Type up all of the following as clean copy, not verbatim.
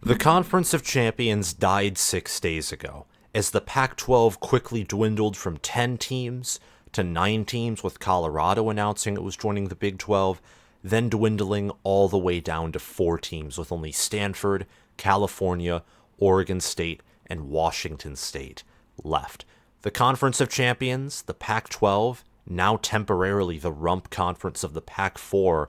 The Conference of Champions died 6 days ago, as the Pac-12 quickly dwindled from 10 teams to 9 teams, with Colorado announcing it was joining the Big 12, then dwindling all the way down to 4 teams, with only Stanford, California, Oregon State, and Washington State left. The Conference of Champions, the Pac-12, now temporarily the rump conference of the Pac-4,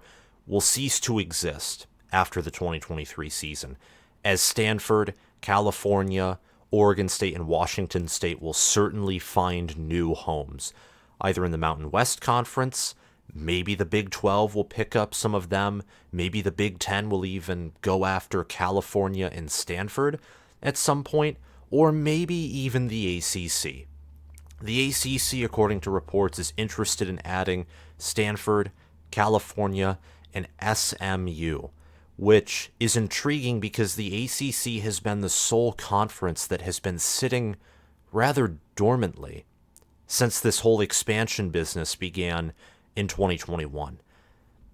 will cease to exist after the 2023 season, as Stanford, California, Oregon State, and Washington State will certainly find new homes, either in the Mountain West Conference. Maybe the Big 12 will pick up some of them. Maybe the Big 10 will even go after California and Stanford at some point, or maybe even the ACC. The ACC, according to reports, is interested in adding Stanford, California, and SMU, which is intriguing because the ACC has been the sole conference that has been sitting rather dormantly since this whole expansion business began in 2021.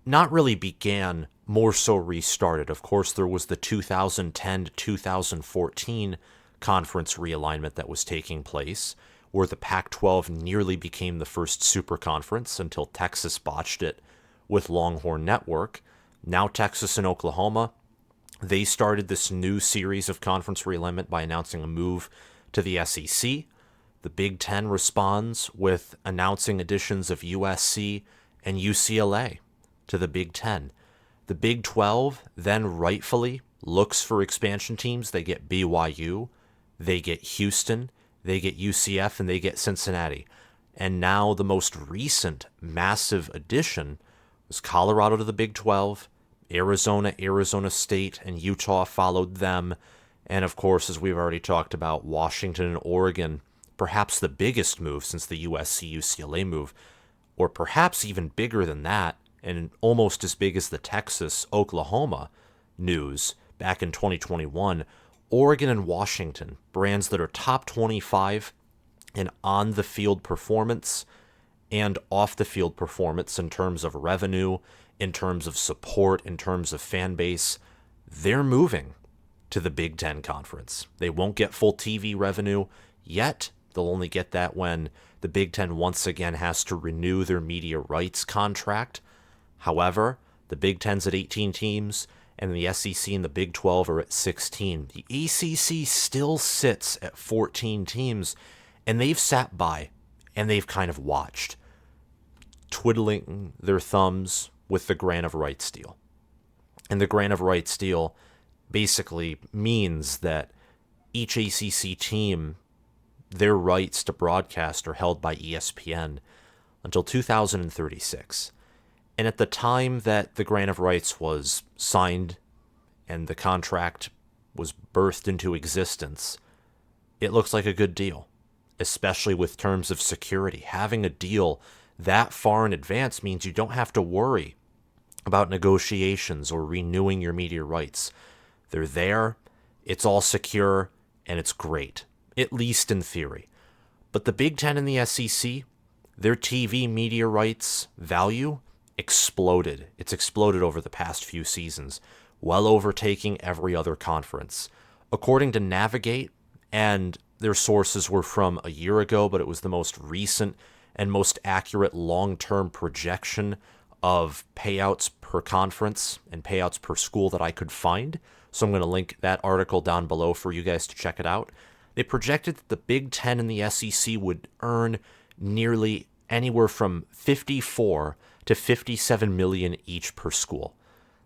Not really began, more so restarted. Of course, there was the 2010 to 2014 conference realignment that was taking place, where the Pac-12 nearly became the first super conference until Texas botched it with Longhorn Network. Now Texas and Oklahoma, they started this new series of conference realignment by announcing a move to the SEC. The Big Ten responds with announcing additions of USC and UCLA to the Big Ten. The Big 12 then rightfully looks for expansion teams. They get BYU, they get Houston, they get UCF, and they get Cincinnati. And now the most recent massive addition was Colorado to the Big 12, Arizona State, and Utah followed them. And of course, as we've already talked about, Washington and Oregon, perhaps the biggest move since the USC-UCLA move, or perhaps even bigger than that, and almost as big as the Texas-Oklahoma news back in 2021, Oregon and Washington, brands that are top 25 in on-the-field performance and off-the-field performance in terms of revenue, in terms of support, in terms of fan base, they're moving to the Big Ten Conference. They won't get full TV revenue yet. They'll only get that when the Big Ten once again has to renew their media rights contract. However, the Big Ten's at 18 teams, and the SEC and the Big 12 are at 16. The ACC still sits at 14 teams, and they've sat by, and they've kind of watched, twiddling their thumbs with the grant of rights deal. And the grant of rights deal basically means that each ACC team, their rights to broadcast are held by ESPN until 2036. And at the time that the grant of rights was signed and the contract was birthed into existence, it looks like a good deal, especially with terms of security. Having a deal that far in advance means you don't have to worry about negotiations or renewing your media rights. They're there, it's all secure, and it's great, at least in theory. But the Big Ten and the SEC, their TV media rights value exploded. It's exploded over the past few seasons, well overtaking every other conference. According to Navigate, and their sources were from a year ago, but it was the most recent and most accurate long-term projection of payouts per conference and payouts per school that I could find. So I'm going to link that article down below for you guys to check it out. They projected that the Big Ten and the SEC would earn nearly anywhere from 54 to 57 million each per school.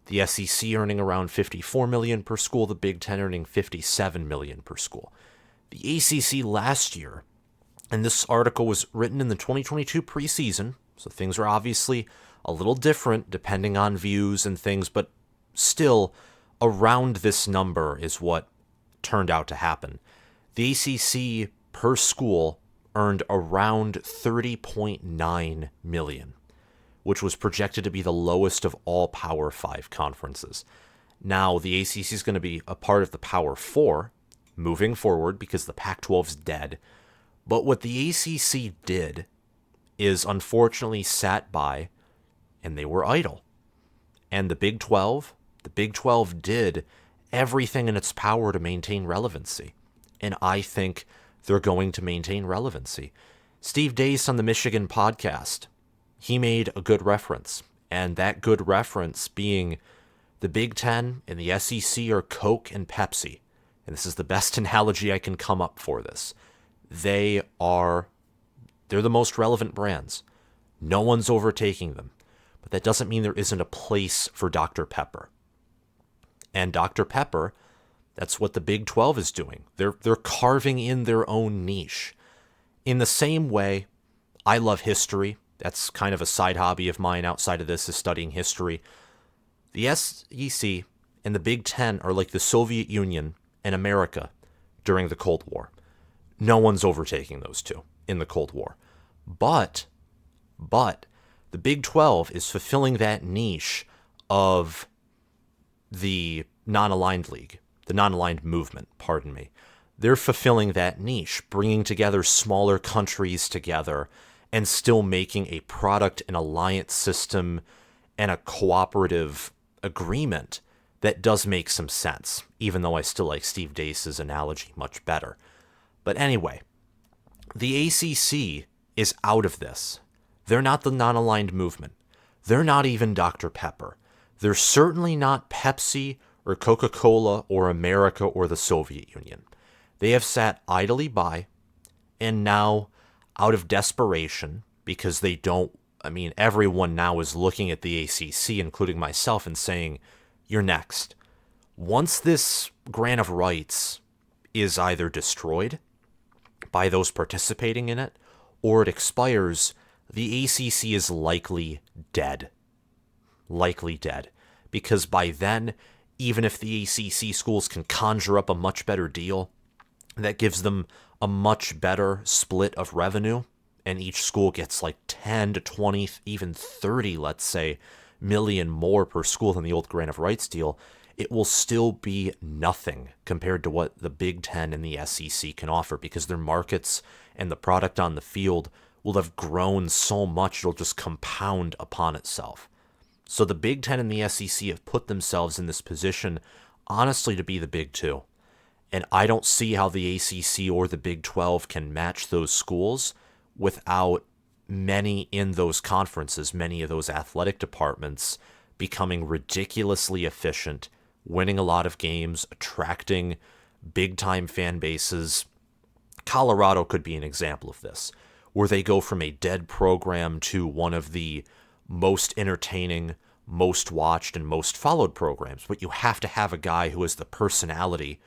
The SEC earning around 54 million per school, the Big Ten earning 57 million per school. The ACC last year, and this article was written in the 2022 preseason, so things are obviously a little different depending on views and things, but still around this number is what turned out to happen. The ACC per school earned around 30.9 million, which was projected to be the lowest of all Power 5 conferences. Now, the ACC is going to be a part of the Power 4 moving forward because the Pac-12's dead. But what the ACC did is unfortunately sat by, and they were idle. And the Big 12 did everything in its power to maintain relevancy. And I think they're going to maintain relevancy. Steve Dace on the Michigan podcast, he made a good reference. And that good reference being the Big Ten and the SEC are Coke and Pepsi. And this is the best analogy I can come up for this. They're the most relevant brands. No one's overtaking them. But that doesn't mean there isn't a place for Dr. Pepper. And Dr. Pepper, that's what the Big 12 is doing. They're carving in their own niche. In the same way, I love history. That's kind of a side hobby of mine outside of this, is studying history. The SEC and the Big Ten are like the Soviet Union and America during the Cold War. No one's overtaking those two in the Cold War. But the Big 12 is fulfilling that niche of the non-aligned league, the non-aligned movement, pardon me. They're fulfilling that niche, bringing together smaller countries together and still making a product and alliance system and a cooperative agreement that does make some sense, even though I still like Steve Dace's analogy much better. But anyway, the ACC is out of this. They're not the non-aligned movement. They're not even Dr. Pepper. They're certainly not Pepsi or Coca-Cola or America or the Soviet Union. They have sat idly by, and now, out of desperation, because they don't, everyone now is looking at the ACC, including myself, and saying, you're next. Once this grant of rights is either destroyed by those participating in it, or it expires, the ACC is likely dead. Likely dead. Because by then, even if the ACC schools can conjure up a much better deal that gives them a much better split of revenue, and each school gets like 10 to 20, even 30, let's say, million more per school than the old grant of rights deal, it will still be nothing compared to what the Big Ten and the SEC can offer, because their markets and the product on the field will have grown so much it'll just compound upon itself. So the Big Ten and the SEC have put themselves in this position, honestly, to be the Big Two. And I don't see how the ACC or the Big 12 can match those schools without many in those conferences, many of those athletic departments becoming ridiculously efficient, winning a lot of games, attracting big-time fan bases. Colorado could be an example of this, where they go from a dead program to one of the most entertaining, most watched, and most followed programs. But you have to have a guy who has the personality,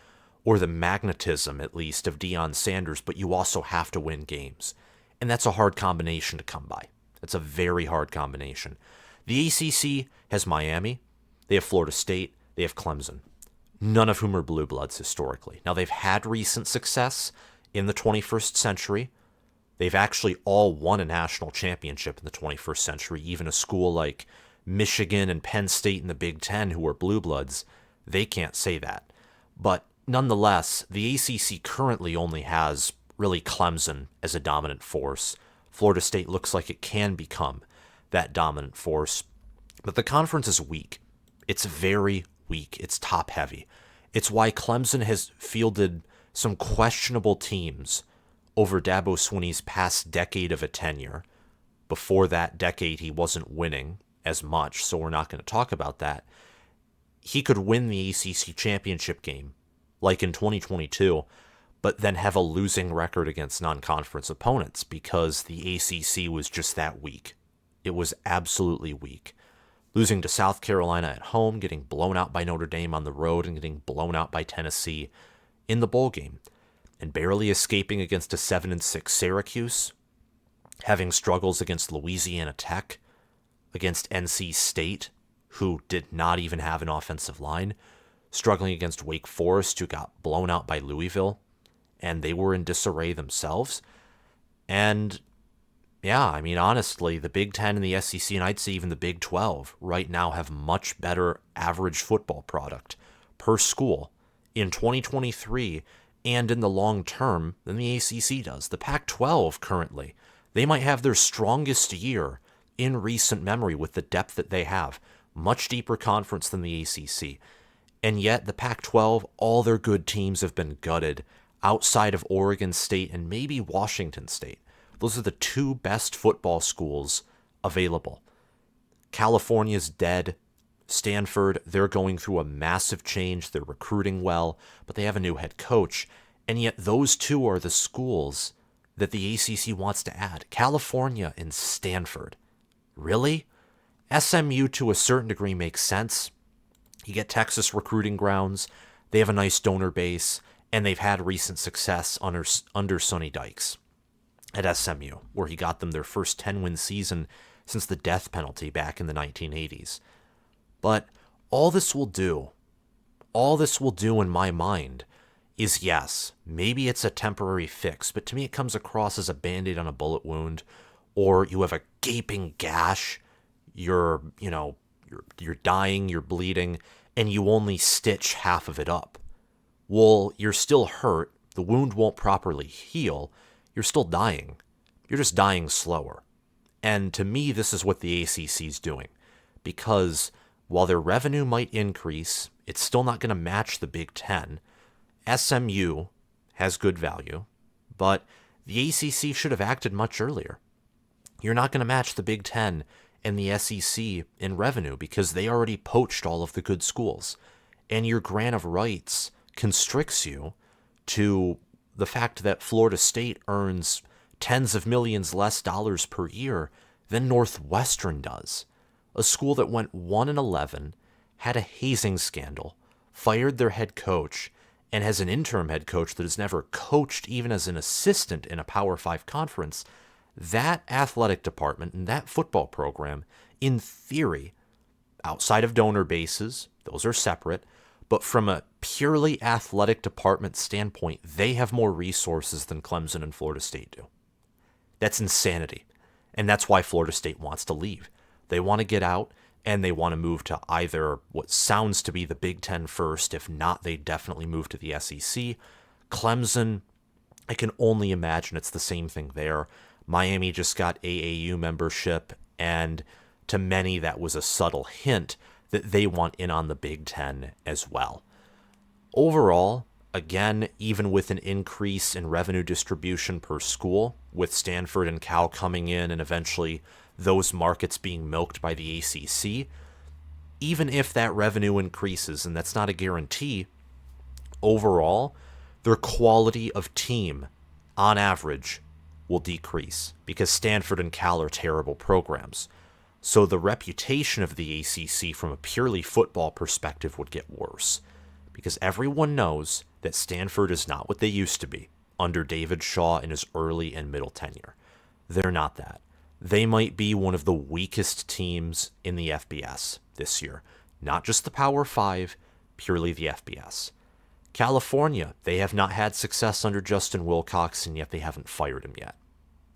or the magnetism, at least, of Deion Sanders, but you also have to win games. And that's a hard combination to come by. It's a very hard combination. The ACC has Miami, they have Florida State, they have Clemson, none of whom are blue bloods historically. Now, they've had recent success in the 21st century. They've actually all won a national championship in the 21st century. Even a school like Michigan and Penn State in the Big Ten, who are blue bloods, they can't say that. But nonetheless, the ACC currently only has really Clemson as a dominant force. Florida State looks like it can become that dominant force. But the conference is weak. It's very weak. It's top-heavy. It's why Clemson has fielded some questionable teams over Dabo Swinney's past decade of a tenure. Before that decade, he wasn't winning as much, so we're not going to talk about that. He could win the ACC championship game, like in 2022, but then have a losing record against non-conference opponents because the ACC was just that weak. It was absolutely weak. Losing to South Carolina at home, getting blown out by Notre Dame on the road, and getting blown out by Tennessee in the bowl game, and barely escaping against a 7-6 Syracuse, having struggles against Louisiana Tech, against NC State, who did not even have an offensive line, struggling against Wake Forest, who got blown out by Louisville, and they were in disarray themselves. And yeah, honestly, the Big Ten and the SEC, and I'd say even the Big 12, right now have much better average football product per school in 2023 and in the long term than the ACC does. The Pac-12 currently, they might have their strongest year in recent memory with the depth that they have. Much deeper conference than the ACC. And yet, the Pac-12, all their good teams have been gutted outside of Oregon State and maybe Washington State. Those are the two best football schools available. California's dead. Stanford, they're going through a massive change. They're recruiting well, but they have a new head coach. And yet, those two are the schools that the ACC wants to add. California and Stanford. Really? SMU, to a certain degree, makes sense. You get Texas recruiting grounds, they have a nice donor base, and they've had recent success under Sonny Dykes at SMU, where he got them their first 10-win season since the death penalty back in the 1980s. But all this will do in my mind is, yes, maybe it's a temporary fix, but to me it comes across as a Band-Aid on a bullet wound, or you have a gaping gash, you're dying, you're bleeding, and you only stitch half of it up. Well, you're still hurt, the wound won't properly heal, you're still dying. You're just dying slower. And to me, this is what the ACC's doing. Because while their revenue might increase, it's still not going to match the Big Ten. SMU has good value, but the ACC should have acted much earlier. You're not going to match the Big Ten and the SEC in revenue because they already poached all of the good schools. And your grant of rights constricts you to the fact that Florida State earns tens of millions less dollars per year than Northwestern does. A school that went 1-11, had a hazing scandal, fired their head coach, and has an interim head coach that has never coached even as an assistant in a Power 5 conference. That athletic department and that football program, in theory, outside of donor bases, those are separate, but from a purely athletic department standpoint, they have more resources than Clemson and Florida State do. That's insanity. And that's why Florida State wants to leave. They want to get out, and they want to move to either what sounds to be the Big Ten first. If not, they definitely move to the SEC. Clemson, I can only imagine it's the same thing there. Miami just got AAU membership, and to many that was a subtle hint that they want in on the Big Ten as well. Overall, again, even with an increase in revenue distribution per school, with Stanford and Cal coming in and eventually those markets being milked by the ACC, even if that revenue increases, and that's not a guarantee, overall, their quality of team, on average, will decrease because Stanford and Cal are terrible programs. So the reputation of the ACC from a purely football perspective would get worse because everyone knows that Stanford is not what they used to be under David Shaw in his early and middle tenure. They're not that. They might be one of the weakest teams in the FBS this year. Not just the Power 5, purely the FBS. California, they have not had success under Justin Wilcox, and yet they haven't fired him yet.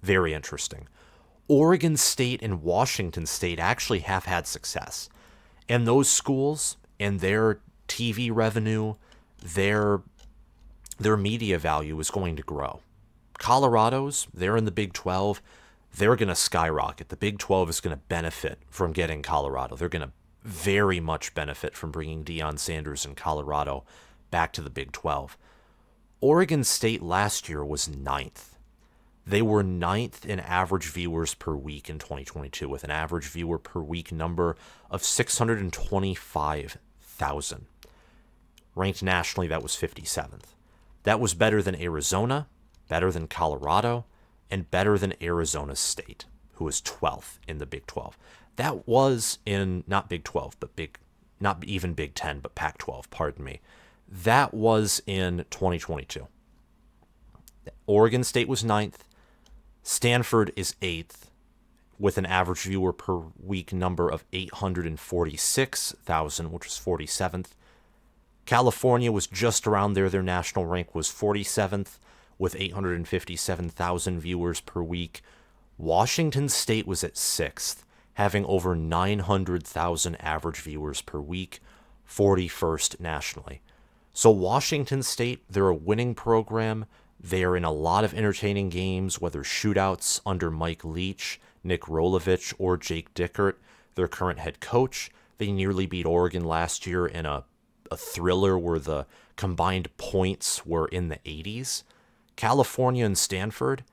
Very interesting. Oregon State and Washington State actually have had success. And those schools and their TV revenue, their media value is going to grow. Colorado's, they're in the Big 12. They're going to skyrocket. The Big 12 is going to benefit from getting Colorado. They're going to very much benefit from bringing Deion Sanders and Colorado back to the Big 12. Oregon State last year was 9th. They were 9th in average viewers per week in 2022 with an average viewer per week number of 625,000. Ranked nationally, that was 57th. That was better than Arizona, better than Colorado, and better than Arizona State, who was 12th in the Big 12. That was in, not Big 12, but not even Big 10, but Pac-12, pardon me. That was in 2022. Oregon State was 9th. Stanford is 8th, with an average viewer per week number of 846,000, which was 47th. California was just around there. Their national rank was 47th, with 857,000 viewers per week. Washington State was at 6th, having over 900,000 average viewers per week, 41st nationally. So Washington State, they're a winning program. They're in a lot of entertaining games, whether shootouts under Mike Leach, Nick Rolovich, or Jake Dickert, their current head coach. They nearly beat Oregon last year in a a thriller where the combined points were in the 80s. California and Stanford,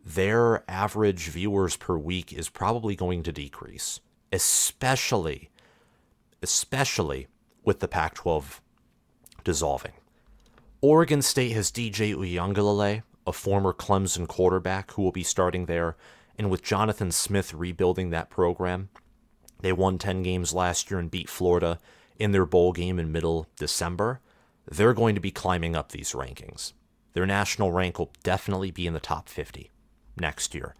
their average viewers per week is probably going to decrease, especially with the Pac-12 dissolving. Oregon State has DJ Uiagalelei, a former Clemson quarterback who will be starting there, and with Jonathan Smith rebuilding that program, they won 10 games last year and beat Florida in their bowl game in middle December. They're going to be climbing up these rankings. Their national rank will definitely be in the top 50 next year.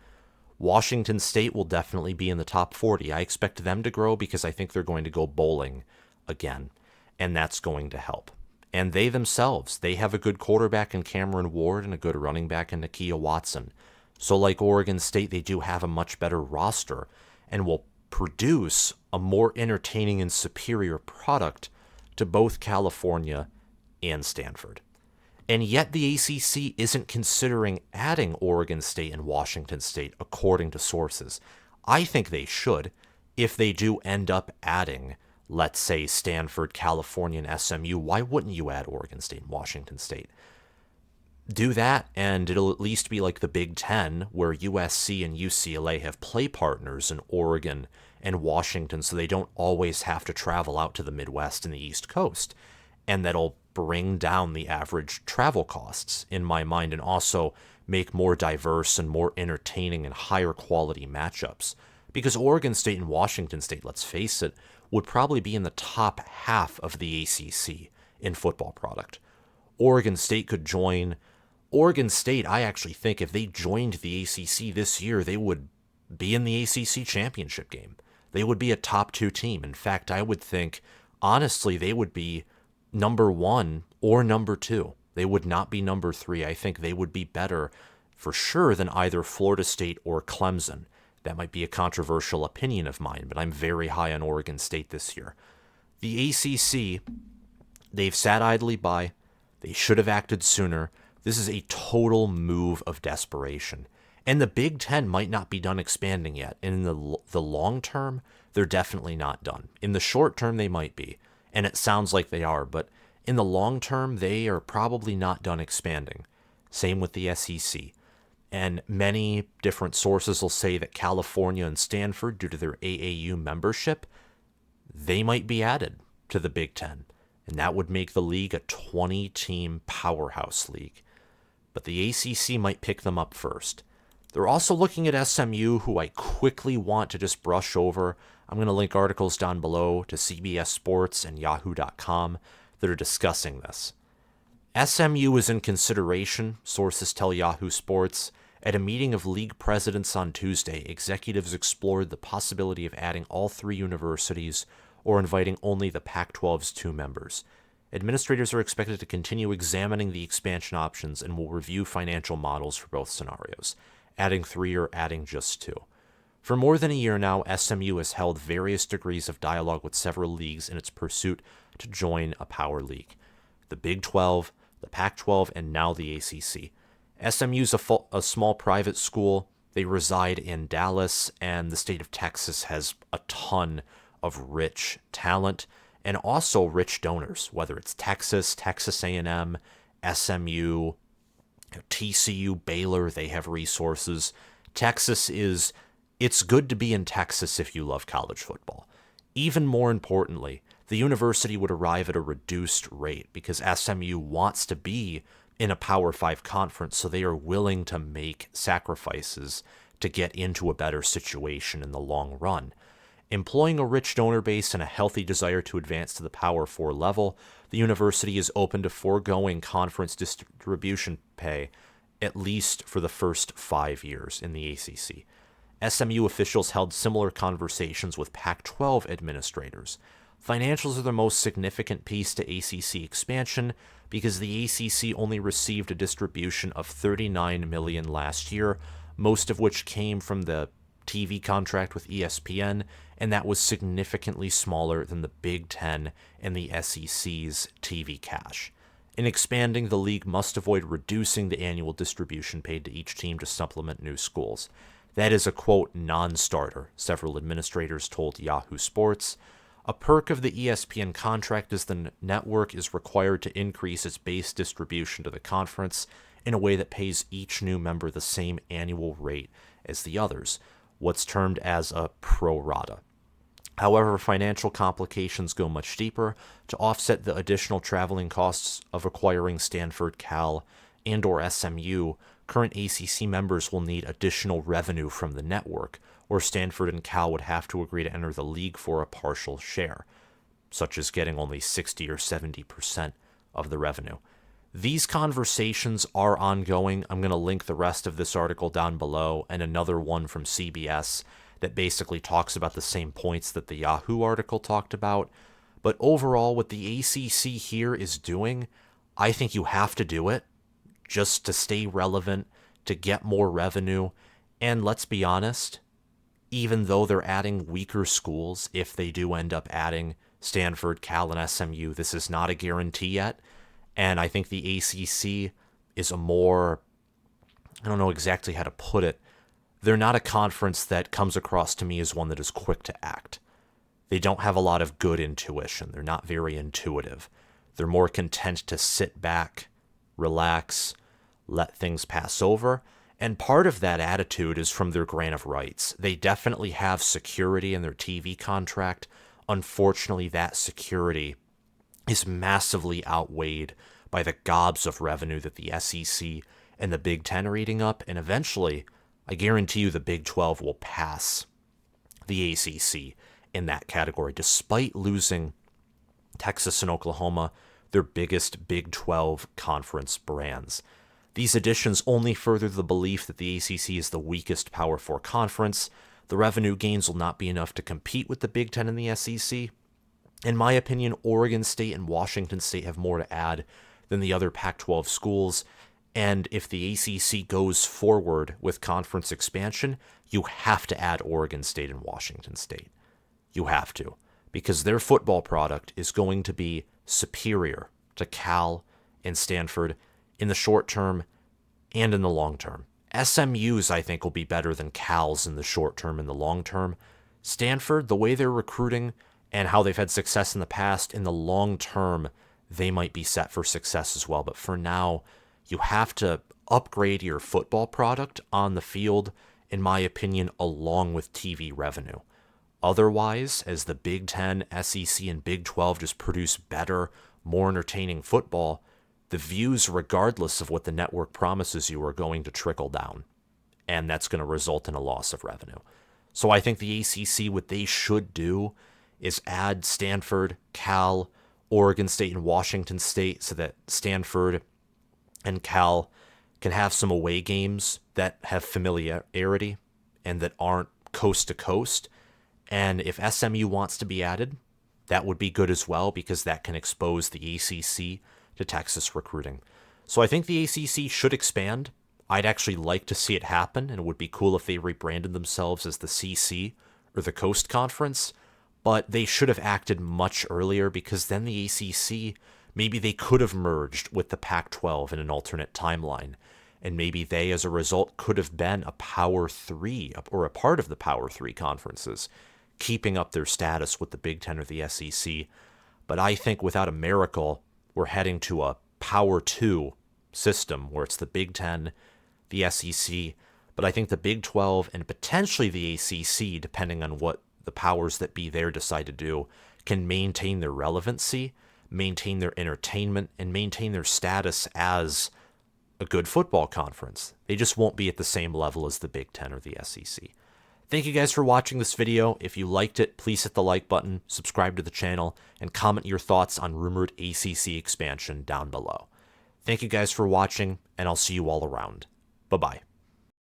Washington State will definitely be in the top 40. I expect them to grow because I think they're going to go bowling again, and that's going to help. And they themselves, they have a good quarterback in Cameron Ward and a good running back in Nakia Watson. So like Oregon State, they do have a much better roster and will produce a more entertaining and superior product to both California and Stanford. And yet the ACC isn't considering adding Oregon State and Washington State, according to sources. I think they should, if they do end up adding, let's say, Stanford, California, and SMU. Why wouldn't you add Oregon State and Washington State? Do that, and it'll at least be like the Big Ten, where USC and UCLA have play partners in Oregon and Washington, so they don't always have to travel out to the Midwest and the East Coast. And that'll bring down the average travel costs, in my mind, and also make more diverse and more entertaining and higher quality matchups. Because Oregon State and Washington State, let's face it, would probably be in the top half of the ACC in football product. Oregon State, I actually think if they joined the ACC this year, they would be in the ACC championship game. They would be a top 2 team. In fact, I would think, honestly, they would be number 1 or number 2. They would not be number 3. I think they would be better for sure than either Florida State or Clemson. That might be a controversial opinion of mine, but I'm very high on Oregon State this year. The ACC, they've sat idly by. They should have acted sooner. This is a total move of desperation. And the Big Ten might not be done expanding yet. In the long term, they're definitely not done. In the short term, they might be. And it sounds like they are, but in the long term, they are probably not done expanding. Same with the SEC. And many different sources will say that California and Stanford, due to their AAU membership, they might be added to the Big Ten. And that would make the league a 20-team powerhouse league. But the ACC might pick them up first. They're also looking at SMU, who I quickly want to just brush over. I'm going to link articles down below to CBS Sports and Yahoo.com that are discussing this. SMU is in consideration, sources tell Yahoo Sports. At a meeting of league presidents on Tuesday, executives explored the possibility of adding all 3 universities or inviting only the Pac-12's 2 members. Administrators are expected to continue examining the expansion options and will review financial models for both scenarios, adding 3 or adding just 2. For more than a year now, SMU has held various degrees of dialogue with several leagues in its pursuit to join a power league. The Big 12, the Pac-12, and now the ACC. SMU's a small private school. They reside in Dallas, and the state of Texas has a ton of rich talent and also rich donors, whether it's Texas, Texas A&M, SMU, TCU, Baylor. They have resources. It's good to be in Texas if you love college football. Even more importantly, the university would arrive at a reduced rate because SMU wants to be in a Power 5 conference, so they are willing to make sacrifices to get into a better situation in the long run. Employing a rich donor base and a healthy desire to advance to the Power 4 level, the university is open to foregoing conference distribution pay, at least for the first 5 years in the ACC. SMU officials held similar conversations with Pac-12 administrators. Financials are the most significant piece to ACC expansion because the ACC only received a distribution of $39 million last year, most of which came from the TV contract with ESPN, and that was significantly smaller than the Big Ten and the SEC's TV cash. In expanding, the league must avoid reducing the annual distribution paid to each team to supplement new schools. That is a, quote, non-starter, several administrators told Yahoo Sports. A perk of the ESPN contract is the network is required to increase its base distribution to the conference in a way that pays each new member the same annual rate as the others, what's termed as a pro rata. However, financial complications go much deeper. To offset the additional traveling costs of acquiring Stanford, Cal, and/or SMU, current ACC members will need additional revenue from the network, or Stanford and Cal would have to agree to enter the league for a partial share, such as getting only 60 or 70% of the revenue. These conversations are ongoing. I'm going to link the rest of this article down below and another one from CBS that basically talks about the same points that the Yahoo article talked about. But overall, what the ACC here is doing, I think you have to do it just to stay relevant, to get more revenue. And let's be honest, even though they're adding weaker schools, if they do end up adding Stanford, Cal, and SMU, this is not a guarantee yet. And I think the ACC is a more, I don't know exactly how to put it, they're not a conference that comes across to me as one that is quick to act. They don't have a lot of good intuition. They're not very intuitive. They're more content to sit back, relax, let things pass over. And part of that attitude is from their grant of rights. They definitely have security in their TV contract. Unfortunately, that security is massively outweighed by the gobs of revenue that the SEC and the Big Ten are eating up. And eventually, I guarantee you the Big 12 will pass the ACC in that category, despite losing Texas and Oklahoma, their biggest Big 12 conference brands. These additions only further the belief that the ACC is the weakest Power 4 conference. The revenue gains will not be enough to compete with the Big 10 and the SEC. In my opinion, Oregon State and Washington State have more to add than the other Pac-12 schools. And if the ACC goes forward with conference expansion, you have to add Oregon State and Washington State. You have to, because their football product is going to be superior to Cal and Stanford in the short term and in the long term. SMU's, I think, will be better than Cal's in the short term and the long term. Stanford, the way they're recruiting and how they've had success in the past, in the long term, they might be set for success as well. But for now, you have to upgrade your football product on the field, in my opinion, along with TV revenue. Otherwise, as the Big 10, SEC, and Big 12 just produce better, more entertaining football, the views, regardless of what the network promises you, are going to trickle down. And that's going to result in a loss of revenue. So I think the ACC, what they should do is add Stanford, Cal, Oregon State, and Washington State so that Stanford and Cal can have some away games that have familiarity and that aren't coast to coast. And if SMU wants to be added, that would be good as well, because that can expose the ACC to Texas recruiting. So I think the ACC should expand. I'd actually like to see it happen, and it would be cool if they rebranded themselves as the CC or the Coast Conference. But they should have acted much earlier, because then the ACC, maybe they could have merged with the Pac-12 in an alternate timeline. And maybe they, as a result, could have been a Power 3 or a part of the Power 3 conferences, keeping up their status with the Big 10 or the SEC. But I think without a miracle, we're heading to a Power 2 system where it's the Big 10, the SEC, but I think the Big 12 and potentially the ACC, depending on what the powers that be there decide to do, can maintain their relevancy, maintain their entertainment, and maintain their status as a good football conference. They just won't be at the same level as the Big 10 or the SEC. Thank you guys for watching this video. If you liked it, please hit the like button, subscribe to the channel, and comment your thoughts on rumored ACC expansion down below. Thank you guys for watching, and I'll see you all around. Bye-bye.